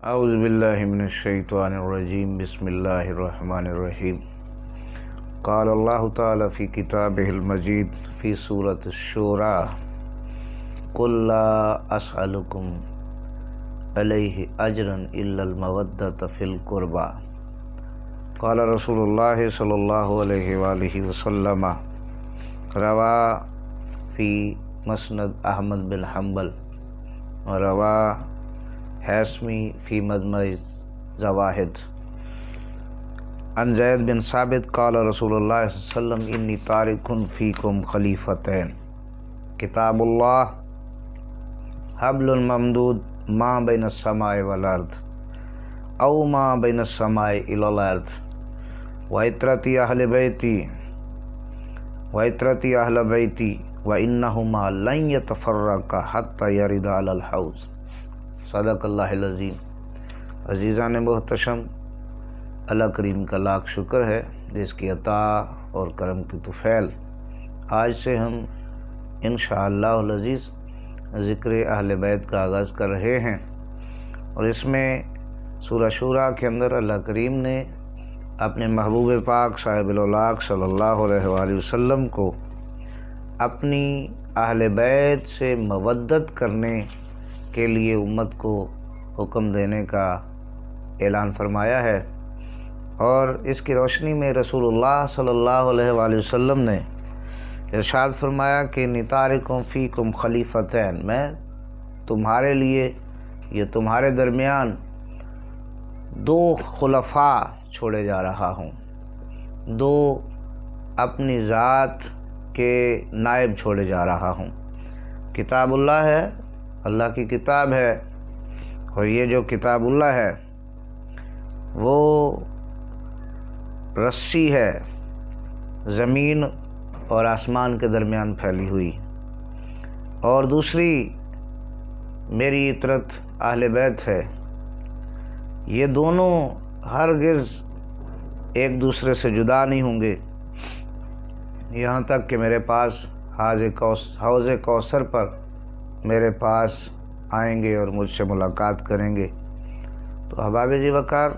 اعوذ باللہ من الشیطان الرجیم بسم اللہ الرحمن الرحیم قال اللہ تعالی فی کتابہ المجید فی سورۃ الشورى قل لا اسألکم علیہ اجرا الا المودۃ فی القربى قال رسول اللہ صلی اللہ علیہ وآلہ وسلم روا فی مسند احمد بن حنبل روا حیثمی فی مجمع زواہد عن زید بن ثابت قال رسول اللہ صلی اللہ علیہ وسلم انی تارک فیکم خلیفتین کتاب اللہ حبل ممدود ما بین السماء والارض او ما بین السماء الی الارض وعطرتی اہل بیتی وانہما لن یتفرقا حتی یرد علی الحوض صدق اللہ العظیم۔ عزیزان محتشم، اللہ کریم کا لاکھ شکر ہے جس کی عطا اور کرم کی طفیل آج سے ہم انشاءاللہ العزیز ذکر اہل بیت کا آغاز کر رہے ہیں، اور اس میں سورہ شورى کے اندر اللہ کریم نے اپنے محبوب پاک صاحب الاولاق صلی اللہ علیہ وآلہ وسلم کو اپنی اہل بیت سے مودت کرنے کے لیے امت کو حکم دینے کا اعلان فرمایا ہے، اور اس کی روشنی میں رسول اللہ صلی اللہ علیہ وآلہ وسلم نے ارشاد فرمایا کہ انی تارک فیکم خلیفتین، میں تمہارے لیے یہ تمہارے درمیان دو خلفاء چھوڑے جا رہا ہوں، دو اپنی ذات کے نائب چھوڑے جا رہا ہوں۔ کتاب اللہ ہے، اللہ کی کتاب ہے، اور یہ جو کتاب اللہ ہے وہ رسی ہے زمین اور آسمان کے درمیان پھیلی ہوئی، اور دوسری میری عطرت اہل بیت ہے۔ یہ دونوں ہرگز ایک دوسرے سے جدا نہیں ہوں گے یہاں تک کہ میرے پاس حوض کوثر پر میرے پاس آئیں گے اور مجھ سے ملاقات کریں گے۔ تو احباب جی وقار،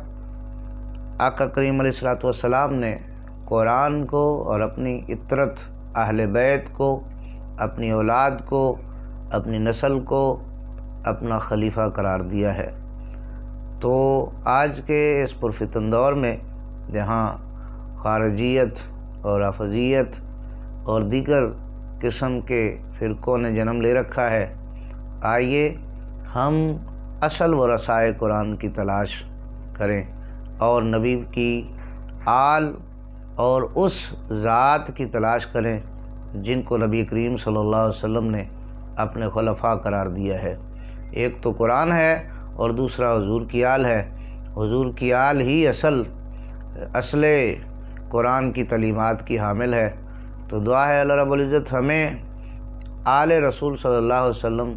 آقا کریم علیہ الصلوۃ والسلام نے قرآن کو اور اپنی عطرت اہل بیت کو، اپنی اولاد کو، اپنی نسل کو اپنا خلیفہ قرار دیا ہے۔ تو آج کے اس پرفتن دور میں جہاں خارجیت اور رافضیت اور دیگر قسم کے فرقوں نے جنم لے رکھا ہے، آئیے ہم اصل ورثائے قرآن کی تلاش کریں اور نبی کی آل اور اس ذات کی تلاش کریں جن کو نبی کریم صلی اللہ علیہ وسلم نے اپنے خلفاء قرار دیا ہے۔ ایک تو قرآن ہے اور دوسرا حضور کی آل ہے۔ حضور کی آل ہی اصل قرآن کی تعلیمات کی حامل ہے۔ تو دعا ہے اللہ رب العزت ہمیں آل رسول صلی اللہ علیہ وسلم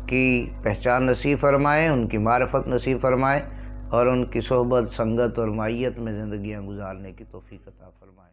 کی پہچان نصیب فرمائے، ان کی معرفت نصیب فرمائے، اور ان کی صحبت، سنگت اور معیت میں زندگیاں گزارنے کی توفیق عطا فرمائے۔